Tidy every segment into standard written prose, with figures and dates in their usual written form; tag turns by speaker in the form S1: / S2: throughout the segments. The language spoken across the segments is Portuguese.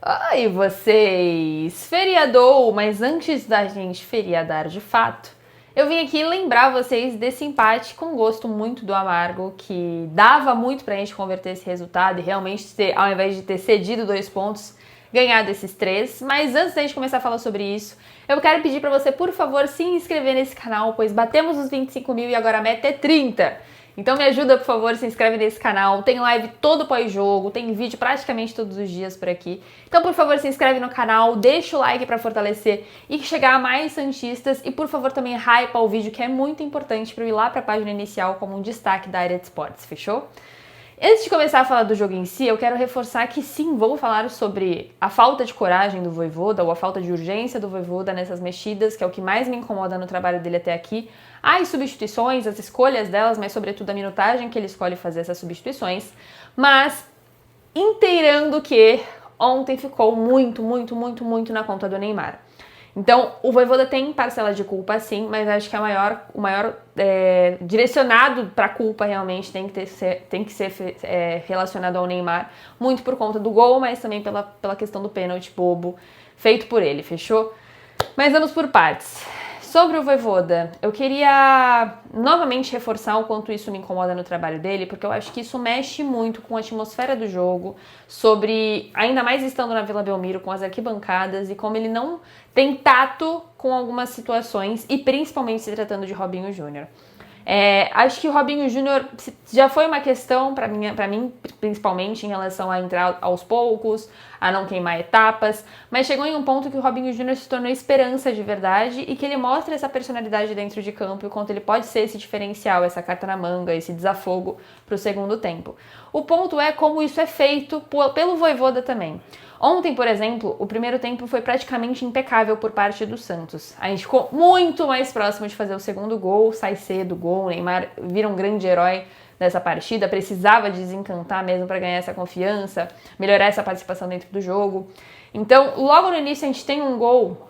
S1: Oi, vocês! Feriadou, mas antes da gente feriadar de fato, eu vim aqui lembrar vocês desse empate com gosto muito do amargo, que dava muito pra gente converter esse resultado e realmente ter, ao invés de ter cedido 2 pontos, ganhar desses 3. Mas antes da gente começar a falar sobre isso, eu quero pedir pra você, por favor, se inscrever nesse canal, pois batemos os 25 mil e agora a meta é 30. Então me ajuda, por favor, se inscreve nesse canal, tem live todo pós-jogo, tem vídeo praticamente todos os dias por aqui. Então, por favor, se inscreve no canal, deixa o like pra fortalecer e chegar a mais santistas e, por favor, também hypa o vídeo, que é muito importante pra eu ir lá pra página inicial como um destaque da área de esportes, fechou? Antes de começar a falar do jogo em si, eu quero reforçar que sim, vou falar sobre a falta de coragem do Vojvoda, ou a falta de urgência do Vojvoda nessas mexidas, que é o que mais me incomoda no trabalho dele até aqui. As substituições, as escolhas delas, mas sobretudo a minutagem que ele escolhe fazer essas substituições. Mas inteirando que ontem ficou muito na conta do Neymar. Então, o Vojvoda tem parcela de culpa, sim, mas acho que o maior direcionado para a culpa realmente tem que ser relacionado ao Neymar, muito por conta do gol, mas também pela questão do pênalti bobo feito por ele, fechou? Mas vamos por partes. Sobre o Vojvoda, eu queria novamente reforçar o quanto isso me incomoda no trabalho dele, porque eu acho que isso mexe muito com a atmosfera do jogo, sobre, ainda mais estando na Vila Belmiro, com as arquibancadas, e como ele não tem tato com algumas situações, e principalmente se tratando de Robinho Júnior. Acho que o Robinho Júnior já foi uma questão para mim, principalmente em relação a entrar aos poucos, a não queimar etapas, mas chegou em um ponto que o Robinho Júnior se tornou esperança de verdade e que ele mostra essa personalidade dentro de campo e o quanto ele pode ser esse diferencial, essa carta na manga, esse desafogo para o segundo tempo. O ponto é como isso é feito pelo Vojvoda também. Ontem, por exemplo, o primeiro tempo foi praticamente impecável por parte do Santos. A gente ficou muito mais próximo de fazer o segundo gol, sai cedo o gol, o Neymar vira um grande herói dessa partida, precisava desencantar mesmo para ganhar essa confiança, melhorar essa participação dentro do jogo. Então, logo no início a gente tem um gol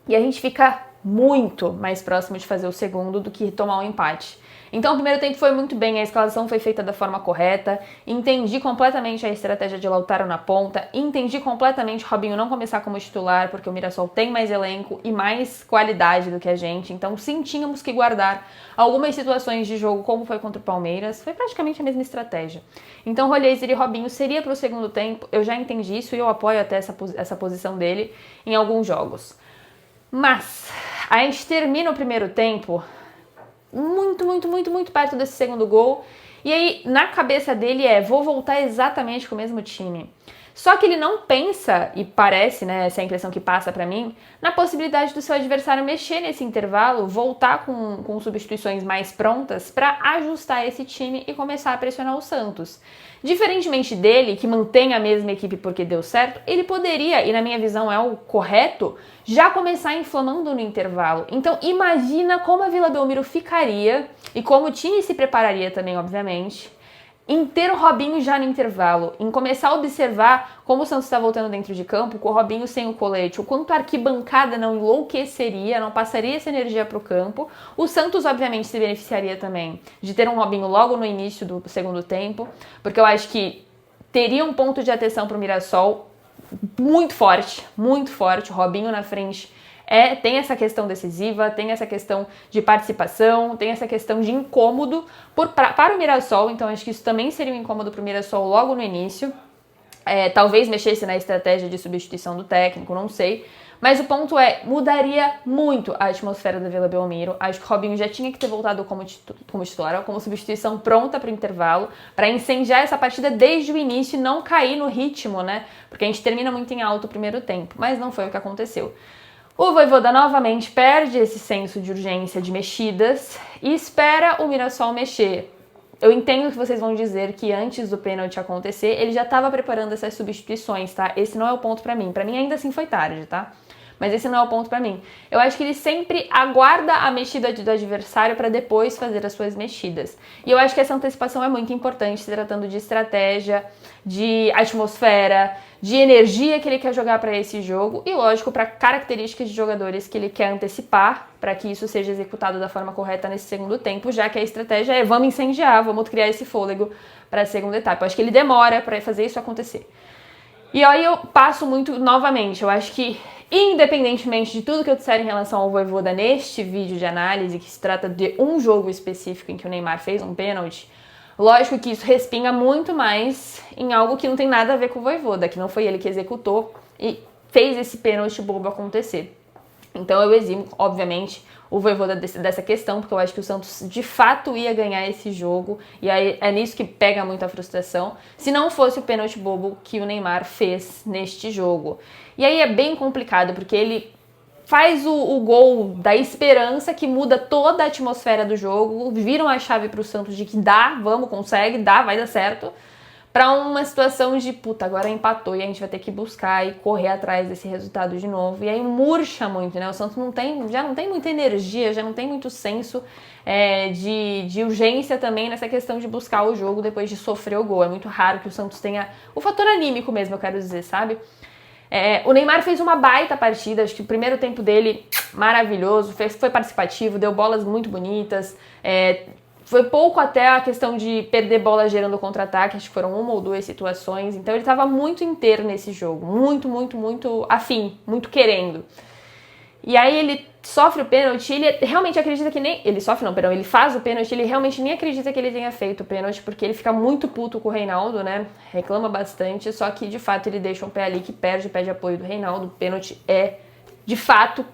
S1: e a gente fica muito mais próximo de fazer o segundo do que tomar um empate. Então o primeiro tempo foi muito bem, a escalação foi feita da forma correta, entendi completamente a estratégia de Lautaro na ponta, entendi completamente Robinho não começar como titular, porque o Mirassol tem mais elenco e mais qualidade do que a gente, então sim, tínhamos que guardar algumas situações de jogo, como foi contra o Palmeiras, foi praticamente a mesma estratégia. Então Rolheiser e Robinho seria para o segundo tempo, eu já entendi isso e eu apoio até essa posição dele em alguns jogos. Mas a gente termina o primeiro tempo muito perto desse segundo gol. E aí, na cabeça dele vou voltar exatamente com o mesmo time. Só que ele não pensa, e parece, né, essa é a impressão que passa pra mim, na possibilidade do seu adversário mexer nesse intervalo, voltar com substituições mais prontas pra ajustar esse time e começar a pressionar o Santos. Diferentemente dele, que mantém a mesma equipe porque deu certo, ele poderia, e na minha visão é o correto, já começar inflamando no intervalo. Então imagina como a Vila Belmiro ficaria, e como o time se prepararia também, obviamente, em ter o Robinho já no intervalo, em começar a observar como o Santos está voltando dentro de campo, com o Robinho sem o colete, o quanto a arquibancada não enlouqueceria, não passaria essa energia para o campo. O Santos, obviamente, se beneficiaria também de ter um Robinho logo no início do segundo tempo, porque eu acho que teria um ponto de atenção para o Mirassol muito forte, o Robinho na frente. Tem essa questão decisiva, tem essa questão de participação, tem essa questão de incômodo para o Mirassol, então acho que isso também seria um incômodo para o Mirassol logo no início. Talvez mexesse na estratégia de substituição do técnico, não sei. Mas o ponto mudaria muito a atmosfera da Vila Belmiro. Acho que o Robinho já tinha que ter voltado como titular, como substituição pronta para o intervalo, para incendiar essa partida desde o início e não cair no ritmo, né? Porque a gente termina muito em alto o primeiro tempo, mas não foi o que aconteceu. O Vojvoda novamente perde esse senso de urgência de mexidas e espera o Mirassol mexer. Eu entendo que vocês vão dizer que antes do pênalti acontecer, ele já estava preparando essas substituições, tá? Esse não é o ponto pra mim. Pra mim ainda assim foi tarde, tá? Mas esse não é o ponto pra mim. Eu acho que ele sempre aguarda a mexida do adversário para depois fazer as suas mexidas. E eu acho que essa antecipação é muito importante, se tratando de estratégia, de atmosfera, de energia que ele quer jogar para esse jogo e, lógico, para características de jogadores que ele quer antecipar para que isso seja executado da forma correta nesse segundo tempo, já que a estratégia vamos incendiar, vamos criar esse fôlego para a segunda etapa. Eu acho que ele demora para fazer isso acontecer. E aí eu passo muito novamente, eu acho que independentemente de tudo que eu disser em relação ao Vojvoda neste vídeo de análise, que se trata de um jogo específico em que o Neymar fez um pênalti, lógico que isso respinga muito mais em algo que não tem nada a ver com o Vojvoda, que não foi ele que executou e fez esse pênalti bobo acontecer. Então eu eximo, obviamente, o Vojvoda dessa questão, porque eu acho que o Santos de fato ia ganhar esse jogo, e aí é nisso que pega muito a frustração, se não fosse o pênalti bobo que o Neymar fez neste jogo. E aí é bem complicado, porque ele faz o gol da esperança que muda toda a atmosfera do jogo, viram a chave pro Santos de que dá, vamos, consegue, dá, vai dar certo, pra uma situação de, puta, agora empatou e a gente vai ter que buscar e correr atrás desse resultado de novo. E aí murcha muito, né? O Santos já não tem muita energia, já não tem muito senso de urgência também nessa questão de buscar o jogo depois de sofrer o gol. É muito raro que o Santos tenha o fator anímico mesmo, eu quero dizer, sabe? O Neymar fez uma baita partida, acho que o primeiro tempo dele maravilhoso, foi participativo, deu bolas muito bonitas, foi pouco até a questão de perder bola gerando contra-ataque, acho que foram uma ou duas situações, então ele estava muito inteiro nesse jogo, muito afim, muito querendo. E aí ele sofre o pênalti, ele realmente acredita que nem... Ele sofre não, perdão, ele faz o pênalti, ele realmente nem acredita que ele tenha feito o pênalti, porque ele fica muito puto com o Reinaldo, né, reclama bastante, só que de fato ele deixa um pé ali que pede apoio do Reinaldo, o pênalti é de fato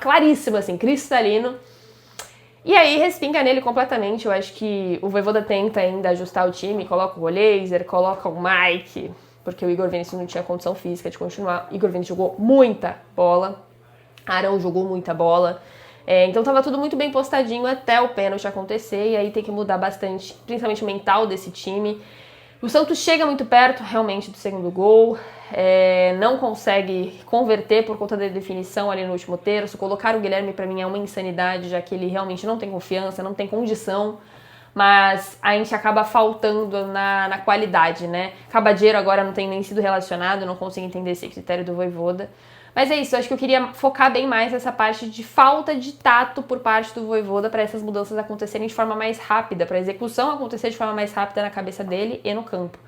S1: claríssimo, assim, cristalino. E aí respinga nele completamente, eu acho que o Vojvoda tenta ainda ajustar o time, coloca o Roleiser, coloca o Mike, porque o Igor Vinícius não tinha condição física de continuar, o Igor Vinícius jogou muita bola, Arão jogou muita bola, então tava tudo muito bem postadinho até o pênalti acontecer, e aí tem que mudar bastante, principalmente o mental desse time. O Santos chega muito perto, realmente, do segundo gol, não consegue converter por conta da definição ali no último terço. Colocar o Guilherme, para mim, é uma insanidade, já que ele realmente não tem confiança, não tem condição, mas a gente acaba faltando na qualidade, né? Cabadeiro agora não tem nem sido relacionado, não consigo entender esse critério do Vojvoda. Mas é isso, eu acho que eu queria focar bem mais nessa parte de falta de tato por parte do Vojvoda para essas mudanças acontecerem de forma mais rápida, para a execução acontecer de forma mais rápida na cabeça dele e no campo.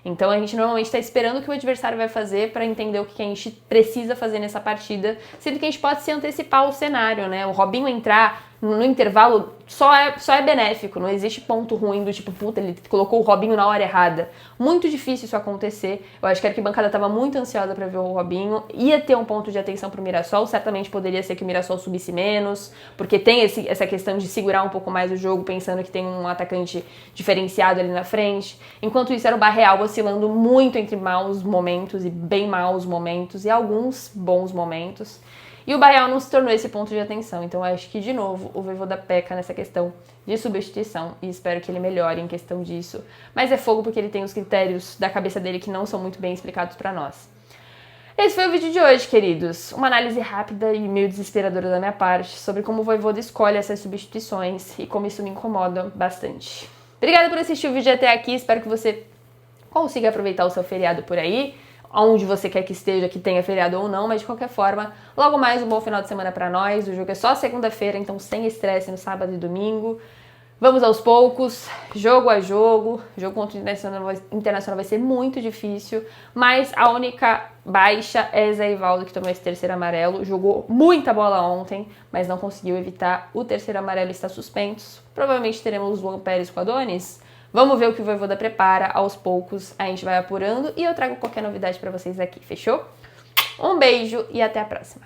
S1: Então a gente normalmente está esperando o que o adversário vai fazer para entender o que a gente precisa fazer nessa partida, sendo que a gente pode se antecipar o cenário, né? O Robinho entrar no intervalo só é benéfico, não existe ponto ruim do tipo, puta, ele colocou o Robinho na hora errada. Muito difícil isso acontecer. Eu acho que a arquibancada estava muito ansiosa para ver o Robinho, ia ter um ponto de atenção pro Mirassol, certamente poderia ser que o Mirassol subisse menos, porque tem essa questão de segurar um pouco mais o jogo, pensando que tem um atacante diferenciado ali na frente. Enquanto isso, era o Barreal oscilando muito entre maus momentos e bem maus momentos, e alguns bons momentos. E o Barreal não se tornou esse ponto de atenção, então eu acho que, de novo, o Vojvoda peca nessa questão de substituição e espero que ele melhore em questão disso. Mas é fogo porque ele tem os critérios da cabeça dele que não são muito bem explicados pra nós. Esse foi o vídeo de hoje, queridos. Uma análise rápida e meio desesperadora da minha parte sobre como o Vojvoda escolhe essas substituições e como isso me incomoda bastante. Obrigada por assistir o vídeo até aqui, espero que você consiga aproveitar o seu feriado por aí, onde você quer que esteja, que tenha feriado ou não, mas de qualquer forma, logo mais um bom final de semana pra nós. O jogo é só segunda-feira, então sem estresse no sábado e domingo. Vamos aos poucos, jogo a jogo. O jogo contra o Internacional vai ser muito difícil, mas a única baixa é Zé Ivaldo, que tomou esse terceiro amarelo. Jogou muita bola ontem, mas não conseguiu evitar o terceiro amarelo, está suspenso. Provavelmente teremos o Luan Pérez com a Adonis. Vamos ver o que o Vojvoda prepara, aos poucos a gente vai apurando e eu trago qualquer novidade pra vocês aqui, fechou? Um beijo e até a próxima!